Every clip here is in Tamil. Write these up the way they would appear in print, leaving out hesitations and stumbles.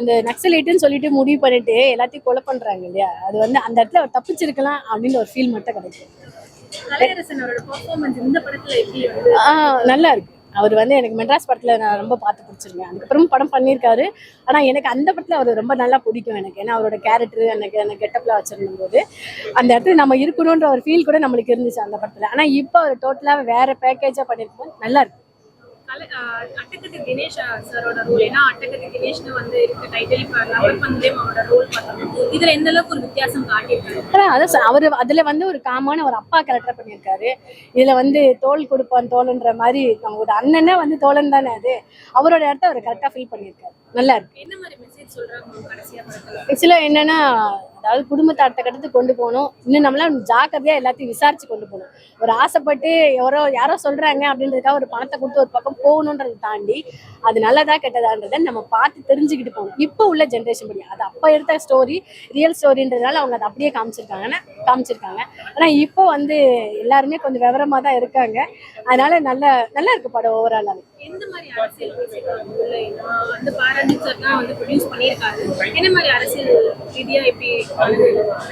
அந்த நக்சலைட்டுன்னு சொல்லிட்டு முடிவு பண்ணிட்டு எல்லாத்தையும் கொலை பண்றாங்க இல்லையா, அது வந்து அந்த இடத்துல அவர் தப்பிச்சிருக்கலாம் அப்படின்னு ஒரு ஃபீல் மட்டும் கிடைக்கும். நல்லா இருக்கு. அவர் வந்து எனக்கு மெட்ராஸ் படத்துல நான் ரொம்ப பார்த்து பிடிச்சிருக்கேன். அதுக்கப்புறம் படம் பண்ணியிருக்காரு. ஆனா எனக்கு அந்த படத்துல அவர் ரொம்ப நல்லா பிடிக்கும் எனக்கு. ஏன்னா அவரோட கேரக்டர் அந்த கெட்டப்ல வச்சிருந்தும் போது அந்த இடத்துல நம்ம இருக்கணும்ன்ற ஒரு ஃபீல் கூட நம்மளுக்கு இருந்துச்சு அந்த படத்துல. ஆனா இப்போ அவர் டோட்டலா வேற பேக்கேஜா பண்ணிருக்கோம். நல்லா இருக்கு. அட்டகத்தி தினேஷ் சாரோட ரோல், ஏன்னா அட்டகத்தி தினேஷ்னு வந்து இருக்க டைட்டில் இப்ப லவர் பந்தயம் அவரோட ரோல் பார்த்தோம். இதுல எந்த அளவுக்கு ஒரு வித்தியாசம் காட்டியிருக்காரு? அதான் அவர் அதுல வந்து ஒரு காமான ஒரு அப்பா கேரக்டர் பண்ணியிருக்காரு. இதுல வந்து தோல் கொடுப்பான் தோல்ன்ற மாதிரி நம்மளோட அண்ணனே வந்து தோழன் தானே, அது அவரோட இடத்த அவர் கரெக்டா ஃபீல் பண்ணியிருக்காரு. நல்லா இருக்கு. என்ன மாதிரி மெசேஜ் சொல்றாங்க கடைசியா படத்துல? ஆக்சுவலா என்னன்னா, அதாவது குடும்பத்தை அடுத்த கட்டத்துக்கு கொண்டு போகணும். இன்னும் நம்மளாம் ஜாக்கிரதையா எல்லாத்தையும் விசாரிச்சு கொண்டு போகணும். ஒரு ஆசைப்பட்டு யாரோ சொல்றாங்க அப்படின்றதுக்காக ஒரு பணத்தை கொடுத்து ஒரு பக்கம் போகணுன்றதை தாண்டி அது நல்லதா கெட்டதான்றதை நம்ம பார்த்து தெரிஞ்சுக்கிட்டு போகணும். இப்போ உள்ள ஜென்ரேஷன் படி அது அப்போ எடுத்த ஸ்டோரி ரியல் ஸ்டோரின்றதுனால அவங்க அதை அப்படியே காமிச்சிருக்காங்க. ஆனா இப்போ வந்து எல்லாருமே கொஞ்சம் விவரமா தான் இருக்காங்க. அதனால நல்லா இருக்கு படம் ஓவராலாவே. எந்த மாதிரி அரசியல் பேசியிருக்காங்க? அந்த பாராளுமன்றத்தை வந்து ப்ரொடியூஸ் பண்ணியிருக்காரு. என்ன மாதிரி அரசியல் ரீதியா எப்படி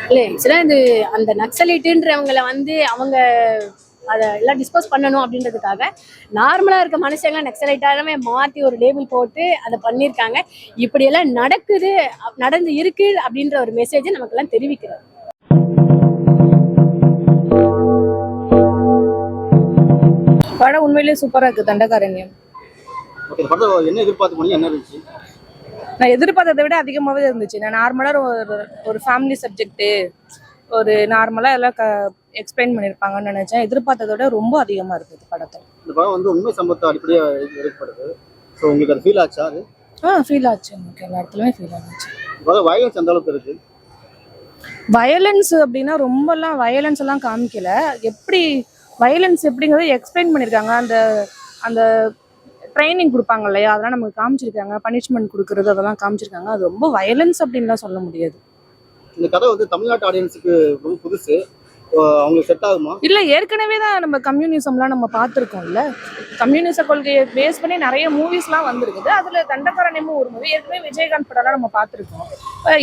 இல்லை, ஆக்சுவலா இது அந்த நக்சலைட்டுன்றவங்களை வந்து அவங்க அதை எல்லாம் டிஸ்போஸ் பண்ணணும் அப்படின்றதுக்காக நார்மலா இருக்க மனுஷங்க நக்சலைட்டாவே மாற்றி ஒரு லேபிள் போட்டு அதை பண்ணியிருக்காங்க. இப்படியெல்லாம் நடந்து இருக்கு அப்படின்ற ஒரு மெசேஜை நமக்கெல்லாம் தெரிவிக்கிறார். படம் உண்மையிலேயே சூப்பரா இருக்கு. தண்டகாரண்யம் என்ன எதிர்பார்த்து போனீங்க? என்ன இருந்துச்சு? நான் எதிர்பார்த்ததை விட அதிகமாகவே இருந்துச்சு. நான் நார்மலாக ஒரு ஃபேமிலி சப்ஜெக்ட்டு ஒரு நார்மலாக எல்லாம் எக்ஸ்பிளைன் பண்ணியிருப்பாங்கன்னு நினைச்சேன். எதிர்பார்த்ததை விட ரொம்ப அதிகமாக இருக்குது படத்தில். இந்த படம் வந்து உண்மை சம்பவத்தை அடிப்படையாக எடுக்கப்படுது. ஸோ உங்களுக்கு அது ஃபீல் ஆச்சா? அது ஃபீல் ஆச்சு. எனக்கு எல்லா இடத்துலையுமே ஃபீல் ஆச்சு. வயலன்ஸ் எந்த அளவுக்கு இருக்கு? வயலன்ஸ் அப்படின்னா ரொம்பலாம் வயலன்ஸ் எல்லாம் காமிக்கல. எப்படி வயலன்ஸ் எப்படிங்கிறத எக்ஸ்பிளைன் பண்ணியிருக்காங்க. அந்த ட்ரைனிங் கொடுப்பாங்க இல்லையா, அதெல்லாம் நமக்கு காமிச்சிருக்காங்க. பனிஷ்மெண்ட் கொடுக்கறது அதெல்லாம் காமிச்சிருக்காங்க. அது ரொம்ப வயலன்ஸ் அப்படின்லாம் சொல்ல முடியாது. இந்த கதை வந்து தமிழ்நாட்டு ஆடியன்ஸுக்கு ரொம்ப புதுசு. அவங்களுக்கு செட் ஆகுமா? இல்லை, ஏற்கனவே தான் நம்ம கம்யூனிசம்லாம் நம்ம பார்த்துருக்கோம்ல. கம்யூனிச கொள்கையை பேஸ் பண்ணி நிறைய மூவிஸ்லாம் வந்திருக்குது. அதில் தண்டகாரண்யமும் ஒரு மூவி. ஏற்கனவே விஜயகாந்த் படம்லாம் நம்ம பார்த்துருக்கோம்.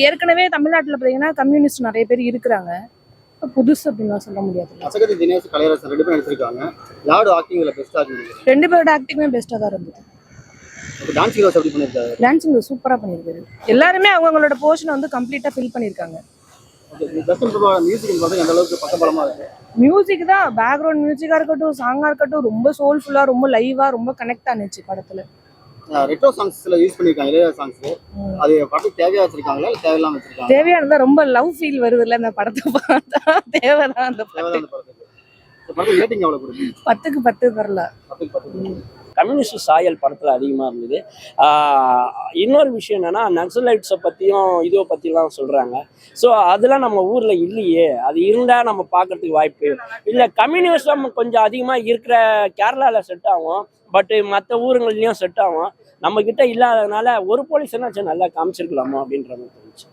ஏற்கனவே தமிழ்நாட்டில் பார்த்தீங்கன்னா கம்யூனிஸ்ட் நிறைய பேர் இருக்கிறாங்க. புதுசு அப்படின்னு சொல்ல முடியாது. அட்டகத்தி தினேஷ் கலையரசன் 2 பேரும் நடிச்சிருக்காங்க. யாரோட ஆக்டிங் இதுல பெஸ்டா இருக்கு? 2 பேரோட ஆக்டிங்குமே பெஸ்ட்டாக தான் இருந்தது. டான்சிங் ரோஸ் எப்படி பண்ணிருக்காரு? டான்சிங் சூப்பராக பண்ணியிருக்காரு. எல்லாருமே அவங்களோட போர்ஷனை வந்து கம்ப்ளீட்டாக ஃபில் பண்ணியிருக்காங்க. மியூசிக் எந்த அளவுக்கு பக்கபலமா இருக்கு? மியூசிக் தான், பேக்ரவுண்ட் மியூசிக்காக இருக்கட்டும், சாங்காக இருக்கட்டும், ரொம்ப சோல்ஃபுல்லாக, ரொம்ப லைவாக, ரொம்ப கனெக்ட் ஆனிச்சு படத்தில். ரெட்ரோ சாங்ஸ்ல யூஸ் பண்ணிருக்காங்க, இளைய சாங்ஸ். அது படத்துக்கு தேவையா வச்சிருக்காங்களா இல்ல தேவையில்லாம வச்சிருக்காங்க? தேவையானதா, ரொம்ப லவ் ஃபீல் வருதுல்ல அந்த படத்தை பார்த்தா. தேவைதான் அந்த படத்துக்கு. ரேட்டிங் எவ்வளவு கொடுக்குறீங்க? 10க்கு 10 தரல. 10க்கு 10. கம்யூனிஸ்ட் சாயல் படத்தில் அதிகமாக இருந்தது. இன்னொரு விஷயம் என்னென்னா, நக்சலைட்ஸை பற்றியும் இதை பற்றிலாம் சொல்கிறாங்க. ஸோ அதெல்லாம் நம்ம ஊரில் இல்லையே, அது இருந்தால் நம்ம பார்க்கறதுக்கு வாய்ப்பு இல்லை. கம்யூனிசம் கொஞ்சம் அதிகமாக இருக்கிற கேரளாவில் செட் ஆகும், பட்டு மற்ற ஊருங்கள்லேயும் செட் ஆகும். நம்மக்கிட்ட இல்லாததுனால ஒரு போலீஸ் என்னாச்சும் நல்லா காமிச்சிருக்கலாமோ அப்படின்ற மாதிரி தோணுச்சு.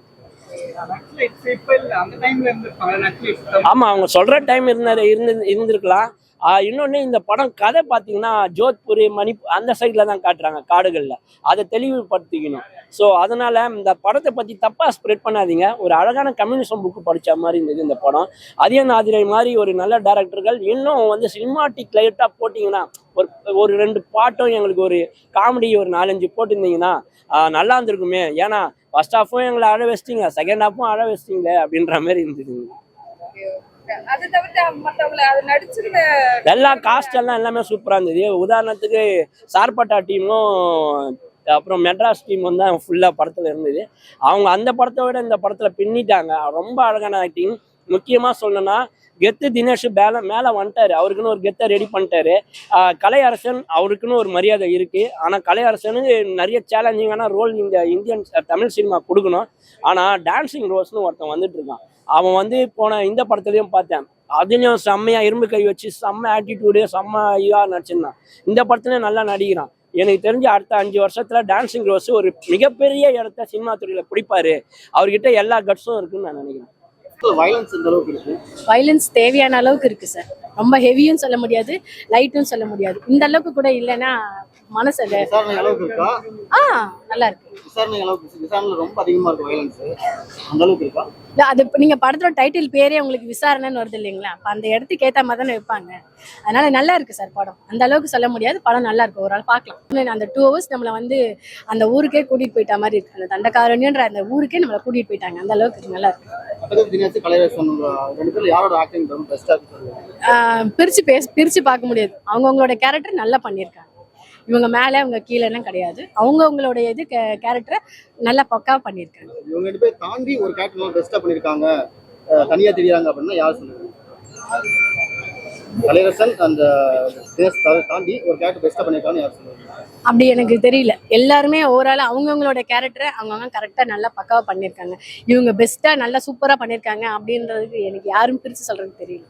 ஆமாம், அவங்க சொல்கிற டைம் இருந்திருக்கலாம். இன்னொன்று, இந்த படம் கதை பார்த்தீங்கன்னா ஜோத்பூர், மணிப்பூர் அந்த சைடில் தான் காட்டுறாங்க, காடுகளில். அதை தெளிவுபடுத்திக்கணும். ஸோ அதனால் இந்த படத்தை பற்றி தப்பாக ஸ்ப்ரெட் பண்ணாதீங்க. ஒரு அழகான கம்யூனிசம் புக்கு படித்த மாதிரி இருந்தது இந்த படம். அதிக நாதிரை மாதிரி ஒரு நல்ல டைரக்டர்கள் இன்னும் வந்து சினிமாட்டிக் லைட்டாக போட்டிங்கன்னா, ஒரு 2 பாட்டும் எங்களுக்கு ஒரு காமெடி ஒரு 4-5 போட்டிருந்தீங்கன்னா நல்லா இருந்திருக்குமே. ஏன்னா ஃபர்ஸ்ட் ஹாஃபும் எங்களை அழ வச்சிட்டிங்க, செகண்ட் ஹாஃபும் அழ வச்சிட்டிங்களே அப்படின்ற மாதிரி இருந்தது. எல்லா காஸ்ட் எல்லாமே சூப்பரா இருந்தது. உதாரணத்துக்கு சார்பட்டா டீமும் அப்புறம் மெட்ராஸ் டீம் வந்து ஃபுல்லா படத்துல இருந்தது. அவங்க அந்த படத்தை விட இந்த படத்துல பின்னிட்டாங்க. ரொம்ப அழகான ஆக்டிங். முக்கியமா சொல்லணும்னா கெத்து தினேஷ் மேல வந்துட்டாரு. அவருக்குன்னு ஒரு கெத்தை ரெடி பண்ணிட்டாரு. கலையரசன் அவருக்குன்னு ஒரு மரியாதை இருக்கு. ஆனா கலையரசனுக்கு நிறைய சேலஞ்சிங்கான ரோல் இந்த தமிழ் சினிமா கொடுக்கணும். ஆனா டான்சிங் ரோஸ்னு ஒருத்தன் வந்துட்டு இருக்கான். அவன் வந்து போன இந்த படத்துலையும் பார்த்தேன், அதுலேயும் செம்மையா இரும்பு கை வச்சு செம்ம ஆட்டிடியூடு, செம்ம இதாக நடிச்சிருந்தான். இந்த படத்துலையும் நல்லா நடிக்கிறான். எனக்கு தெரிஞ்சு அடுத்த 5 வருஷத்துல டான்சிங் ரோஸ் ஒரு மிகப்பெரிய இடத்த சினிமா துறையில பிடிப்பாரு. அவர்கிட்ட எல்லா கட்ஸும் இருக்குன்னு நான் நினைக்கிறேன். வயலன்ஸ் இந்த அளவுக்கு இருக்கு. வயலன்ஸ் தேவையான அளவுக்கு இருக்கு சார். ரொம்ப ஹெவியும் சொல்ல முடியாது, லைட்டும் சொல்ல முடியாது. இந்த அளவுக்கு கூட இல்லைன்னா மனசு விசாரணை அளவுக்கு இருக்கா? நல்லா இருக்கு. விசாரணை அளவுக்கு விசாரணை ரொம்ப அதிகமா இருக்கு வயலன்ஸ், அந்த அளவுக்கு இருக்கா? இல்ல அது இப்ப நீங்க படத்தோட டைட்டில் பேரே உங்களுக்கு விசாரணைன்னு வருது இல்லைங்களா? அப்ப அந்த இடத்துக்கு ஏத்த மாதிரி தானே வைப்பாங்க. அதனால நல்லா இருக்கு சார் படம். அந்த அளவுக்கு சொல்ல முடியாது, படம் நல்லா இருக்கு, ஒரு ஆள் பார்க்கலாம். அந்த 2 hours நம்மள வந்து அந்த ஊருக்கே கூட்டிட்டு போயிட்ட மாதிரி இருக்கு. அந்த தண்டகாரண்யன்ற அந்த ஊருக்கே நம்மள கூட்டிட்டு போயிட்டாங்க. அந்த அளவுக்கு நல்லா இருக்கு. அட்டகத்தி தினேஷ், கலையரசன் ரெண்டு பேரும் யாரோட ஆக்டிங் ரொம்ப பெஸ்டா இருக்கு? பிரிச்சு பார்க்க முடியாது. அவங்கவுங்களோட கேரக்டர் நல்லா பண்ணியிருக்காங்க. இவங்க மேல அவங்க கீழேலாம் கிடையாது. அவங்கவுங்களோட இது கேரக்டரை நல்லா பக்காவா பண்ணியிருக்காங்க. இவங்க ரெண்டு பேர் தாண்டி ஒரு கேரக்டர் பெஸ்டா பண்ணியிருக்காங்க, தனியா தெரியாங்க அப்படின்னா யார் சொல்லுங்க? கலையரசன் அந்த தாண்டி ஒரு கேரக்டர் பெஸ்டா பண்ணியிருக்காங்க யார் சொல்லுங்க? அப்படி எனக்கு தெரியல. எல்லாருமே ஓவரால் அவங்கவுங்களோட கேரக்டரை அவங்கவுங்க கரெக்டாக நல்லா பக்காவாக பண்ணியிருக்காங்க. இவங்க பெஸ்ட்டாக நல்லா சூப்பராக பண்ணியிருக்காங்க அப்படின்றதுக்கு எனக்கு யாரும் பிரித்து சொல்கிறதுக்கு தெரியல.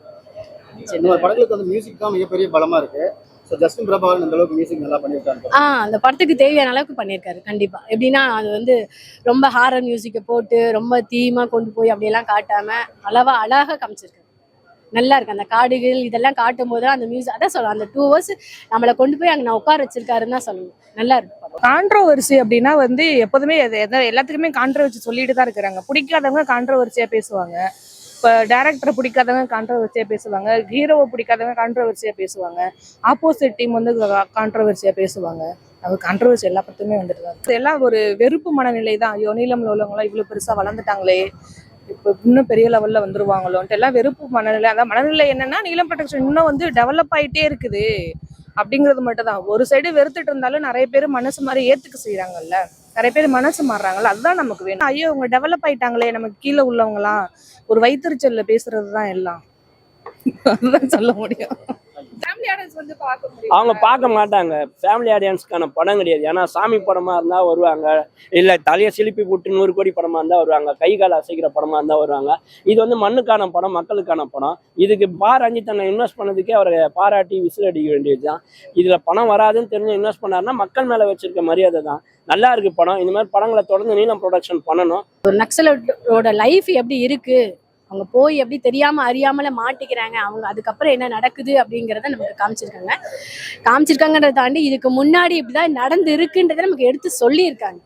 இந்த படங்களுக்கு வந்து மியூசிக் தான் மிகப்பெரிய பலமா இருக்கு. ஸோ ஜஸ்டின் பிரபாகரன் இந்த அளவுக்கு மியூசிக் நல்லா பண்ணியிருக்காங்க. அந்த படத்துக்கு தேவையான அளவுக்கு பண்ணியிருக்காரு கண்டிப்பா. எப்படின்னா அது வந்து ரொம்ப ஹாரர் மியூசிக்கை போட்டு ரொம்ப தீமா கொண்டு போய் அப்படியெல்லாம் காட்டாம அழகா காமிச்சிருக்காரு. நல்லா இருக்கு. அந்த காடுகள் இதெல்லாம் காட்டும் போது அந்த மியூசிக் அதான் சொல்லலாம். அந்த 2 hours நம்மளை கொண்டு போய் அங்கே நான் உட்கார வச்சிருக்காருன்னு தான் சொல்லணும். நல்லா இருக்கு. கான்ட்ரோவர்சி அப்படின்னா வந்து எப்போதுமே எல்லாத்துக்குமே கான்ட்ரோவர்சி சொல்லிட்டு தான் இருக்கிறாங்க. பிடிக்காதவங்க கான்ட்ரோவர்சியா பேசுவாங்க. இப்போ டேரக்டரை பிடிக்காதவங்க கான்ட்ரோவர்சியா பேசுவாங்க, ஹீரோவை பிடிக்காதவங்க கான்ட்ரோவர்சியா பேசுவாங்க, ஆப்போசிட் டீம் வந்து கான்ட்ரோவர்சியா பேசுவாங்க. அது கான்ட்ரோவர்சி எல்லா பக்கத்துமே வந்துட்டு தான். எல்லாம் ஒரு வெறுப்பு மனநிலை தான். ஐயோ நீளம்ல உள்ளவங்களாம் இவ்வளோ பெருசாக வளர்ந்துட்டாங்களே, இப்போ இன்னும் பெரிய லெவலில் வந்துருவாங்களோன்ட்டு எல்லாம் வெறுப்பு மனநிலை. அதான் மனநிலை என்னன்னா நீலம் ப்ரொடக்ஷன் இன்னும் வந்து டெவலப் ஆகிட்டே இருக்குது அப்படிங்கிறது மட்டும் தான். ஒரு சைடு வெறுத்துட்டு இருந்தாலும் நிறைய பேர் மனசு மாதிரி ஏற்றுக்க செய்கிறாங்கல்ல, நிறைய பேர் மனசு மாறுறாங்கல்ல, அதுதான் நமக்கு வேணும். ஐயோ அவங்க டெவலப் ஆயிட்டாங்களே, நமக்கு கீழே உள்ளவங்களாம் ஒரு வைத்தறிச்சல்ல பேசுறது தான் எல்லாம். அதுதான் சொல்ல முடியும். அவங்க பார்க்க மாட்டாங்க. ஃபேமிலி ஆடியன்ஸ்க்கான படம் கிடையாது. ஏன்னா சாமி படமா இருந்தா வருவாங்க, இல்ல தலையை சிலிப்பி போட்டு 100 கோடி படமா இருந்தா வருவாங்க, கை கால அசைக்கிற படமா இருந்தா வருவாங்க. இது வந்து மண்ணுக்கான படம், மக்களுக்கான படம். இதுக்கு ரஞ்சித் தன்னை இன்வெஸ்ட் பண்ணதுக்கே அவரை பாராட்டி விசில் அடிக்க வேண்டியதுதான். இதுல பணம் வராதுன்னு தெரிஞ்சு இன்வெஸ்ட் பண்ணாருன்னா மக்கள் மேல வச்சிருக்க மரியாதை தான். நல்லா இருக்கு படம். இந்த மாதிரி படங்களை தொடர்ந்து நீலம் ப்ரொடக்ஷன் பண்ணணும். ஒரு நக்சலோட லைஃப் எப்படி இருக்கு, அவங்க போய் எப்படி தெரியாம அறியாமல மாட்டிக்கிறாங்க, அவங்க அதுக்கப்புறம் என்ன நடக்குது அப்படிங்கிறத நமக்கு காமிச்சிருக்காங்கன்றதை தாண்டி இதுக்கு முன்னாடி இப்படிதான் நடந்து இருக்குன்றதை நமக்கு எடுத்து சொல்லியிருக்காங்க.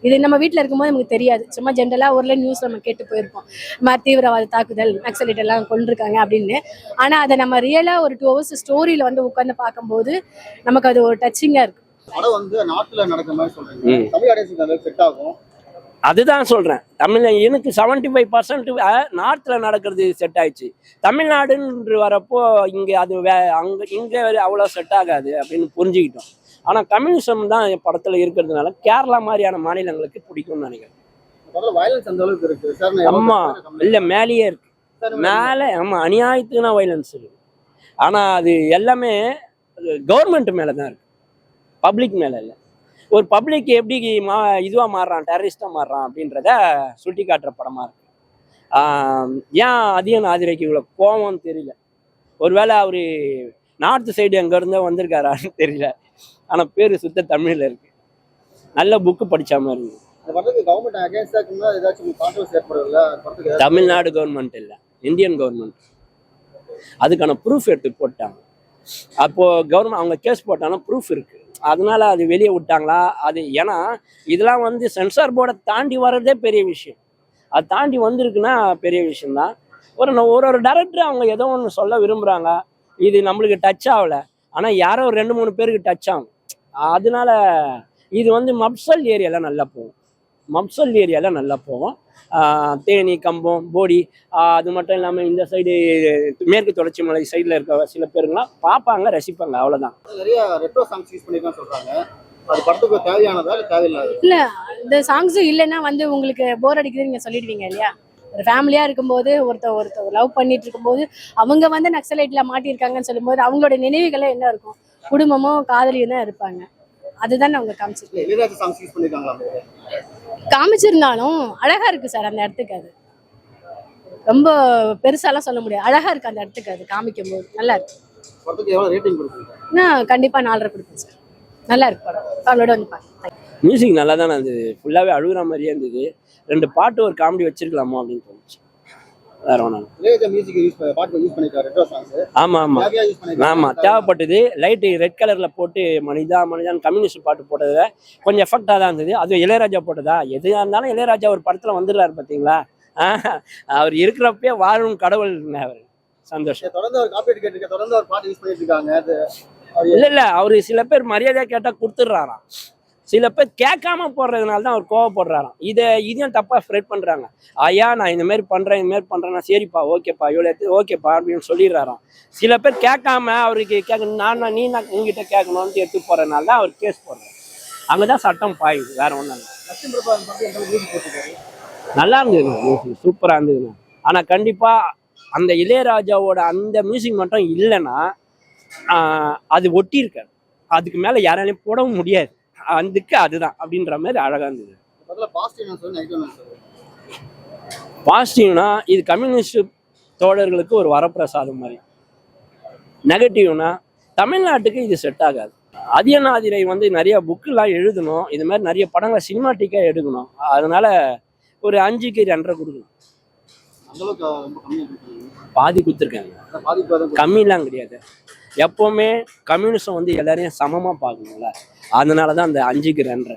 இது நம்ம வீட்டில் இருக்கும்போது நமக்கு தெரியாது. சும்மா ஜென்ரலாக ஒரு நியூஸ் நம்ம கேட்டு போயிருப்போம், மாதிரி தீவிரவாத தாக்குதல் நக்சலைட் எல்லாம் கொண்டிருக்காங்க அப்படின்னு. ஆனால் அதை நம்ம ரியலாக ஒரு 2 hours ஸ்டோரியில் வந்து உட்காந்து பார்க்கும்போது நமக்கு அது ஒரு டச்சிங்காக இருக்கு. படம் வந்து நாட்டுல நடக்கிற மாதிரி சொல்றீங்க, தமிழ் ஆடியன்ஸுக்கு செட் ஆகும். அதுதான் சொல்றேன். தமிழ் எனக்கு 75% நார்த்ல நடக்கிறது செட் ஆயிடுச்சு. தமிழ்நாடுன்னு வரப்போ இங்க அது இங்க அவ்வளோ செட் ஆகாது அப்படின்னு புரிஞ்சுக்கிட்டோம். ஆனா கம்யூனிசம் தான் என் படத்துல இருக்கிறதுனால கேரளா மாதிரியான மாநிலங்களுக்கு பிடிக்கும்னு நினைக்கிறேன். ஆமா இல்ல மேலேயே இருக்கு, மேல ஆமா அநியாயத்துக்குனா வயலன்ஸ் இருக்கு. ஆனா அது எல்லாமே கவர்மெண்ட் மேலதான் இருக்கு, பப்ளிக் மேல இல்லை. ஒரு பப்ளிக் எப்படி இதுவாக மாறுறான், டெரரிஸ்டாக மாறுறான் அப்படின்றத சுட்டி காட்டுற படமாக இருக்கு. ஏன் அதிகம் ஆதிரைக்கு இவ்வளோ கோவம்னு தெரியல. ஒருவேளை அவர் நார்த் சைடு எங்கேருந்தோ வந்திருக்காரான்னு தெரியல. ஆனால் பேர் சுத்த தமிழில் இருக்கு. நல்ல புக்கு படித்த மாதிரி இருக்கு. தமிழ்நாடு கவர்மெண்ட் இல்லை, இந்தியன் கவர்மெண்ட் அதுக்கான ப்ரூஃப் எடுத்து போட்டாங்க. அப்போது கவர்மெண்ட் அவங்க கேஸ் போட்டாங்கன்னா ப்ரூஃப் இருக்குது, அதனால அது வெளியே விட்டாங்களா அது. ஏன்னா இதெல்லாம் வந்து சென்சார் போர்டை தாண்டி வர்றதே பெரிய விஷயம். அது தாண்டி வந்திருக்குன்னா பெரிய விஷயம்தான். ஒரு டைரக்டர் அவங்க ஏதோ ஒன்று சொல்ல விரும்புகிறாங்க, இது நம்மளுக்கு டச் ஆகலை, ஆனால் யாரோ 2-3 பேருக்கு டச் ஆகும். அதனால இது வந்து மப்சல் ஏரியாவில் நல்லா போகும். தேனி, கம்பம், போடி, அது மட்டும் இல்லாமல் இந்த சைடு மேற்கு தொடர்ச்சி மலை சைடில் இருக்க சில பேருங்களாம் பார்ப்பாங்க, ரசிப்பாங்க, அவ்வளோதான். நிறைய ரெட்ரோ சாங்ஸ் யூஸ் பண்ணிருக்கான்னு சொல்றாங்க. அது படத்துக்கு தேவையானதா இல்லை தேவையில்லாத? இல்லை, இந்த சாங்ஸும் இல்லைன்னா வந்து உங்களுக்கு போர் அடிக்குதுன்னு நீங்கள் சொல்லிடுவீங்க இல்லையா? ஒரு ஃபேமிலியாக இருக்கும்போது ஒருத்தர் லவ் பண்ணிட்டு இருக்கும்போது அவங்க வந்து நக்சலைட்டில் மாட்டியிருக்காங்கன்னு சொல்லும்போது அவங்களோட நினைவுகளே என்ன இருக்கும், குடும்பமும் காதலியும் தான் இருப்பாங்க. அதுதான் அவங்க காமிச்சிருந்தாலும் அழகா இருக்கு சார் அந்த இடத்துக்கு. அது ரொம்ப பெருசாலாம் சொல்ல முடியாது, அழகா இருக்கு அந்த இடத்துக்கு. அது காமிக்கும் போது நல்லா இருக்கு. நான் கண்டிப்பா 4.5 கொடுப்பேன் சார். நல்லா இருக்கு படம், அவளோட வந்து பாருங்க. மியூசிக் நல்லா தானே இருந்தது, ஃபுல்லாகவே அழுகுற மாதிரியே இருந்தது. 2 பாட்டு ஒரு காமெடி வச்சிருக்கலாமோ அப்படின்னு தோணுச்சு. வேற ஒன்றும். இளையராஜா மியூசிக் பாட்டு யூஸ் பண்ணிருக்காரு ரெட்ரோ சாங்ஸ். ஆமா ஆமா தேவையா யூஸ் பண்ணிருக்காரு. ஆமா தேவைப்பட்டது. லைட்டு ரெட் கலர்ல போட்டு மனிதா மனிதான் கம்யூனிஸ்ட் பாட்டு போட்டதுல கொஞ்சம் எஃபெக்டாக தான் இருந்தது. அது இளையராஜா போட்டதா? எதுவாக இருந்தாலும் இளையராஜா ஒரு படத்துல வந்துடுறாரு பார்த்தீங்களா. அவர் இருக்கிறப்பே வாழும் கடவுள் அவர். சந்தோஷம். தொடர்ந்து அவர் காப்பீடு கேட்டிருக்க, தொடர்ந்து அவர் பாட்டு யூஸ் பண்ணிட்டு இருக்காங்க. அது இல்ல அவரு சில பேர் மரியாதையா கேட்டா கொடுத்துடுறாராம். சில பேர் கேட்காம போடுறதுனால தான் அவர் கோவப்படுறாராம். இதையும் தப்பா ஸ்ப்ரெட் பண்றாங்க. ஐயா நான் இந்த மாதிரி பண்றேன் சரிப்பா ஓகேப்பா இவ்வளோ ஓகேப்பா அப்படின்னு சொல்லிடுறாராம். சில பேர் கேட்காம அவருக்கு கேட்கணும் நீ உங்ககிட்ட கேட்கணும்னு எடுத்து போறதுனால தான் அவர் கேஸ் போடுறாரு. அங்கதான் சட்டம் பாயுது, வேற ஒன்றும் இல்லை. லட்சுமி பிரபாகரன் பாட்டு எந்த மியூசிக் போட்டிருக்காரு. நல்லா இருந்ததுங்க, சூப்பரா இருந்ததுங்க. ஆனா கண்டிப்பா அந்த இளையராஜாவோட அந்த மியூசிக் மட்டும் இல்லைன்னா அது ஒட்டி இருக்காது. அதுக்கு மேல யாராலையும் போடவும் முடியாது. அதுக்கு அதுதான் அப்படின்ற மாதிரி அழகா இருந்தது. பாசிட்டிவ்னா இது கம்யூனிஸ்ட் தோழர்களுக்கு ஒரு வரப்பிரசாதம் மாதிரி. நெகட்டிவ்னா தமிழ்நாட்டுக்கு இது செட் ஆகாது. அதியனாதிரை வந்து நிறைய புக்கெல்லாம் எழுதணும், இது மாதிரி நிறைய படங்களை சினிமாட்டிக்காக எடுக்கணும். அதனால ஒரு 5க்கு 2.5 கொடுக்கணும். பாதி கொடுத்துருக்காங்க, கம்மிலாம் கிடையாது. எப்பவுமே கம்யூனிஸ்டம் வந்து எல்லாரையும் சமமா பார்க்கணும்ல, அதனாலதான் அந்த 5க்கு 2.5.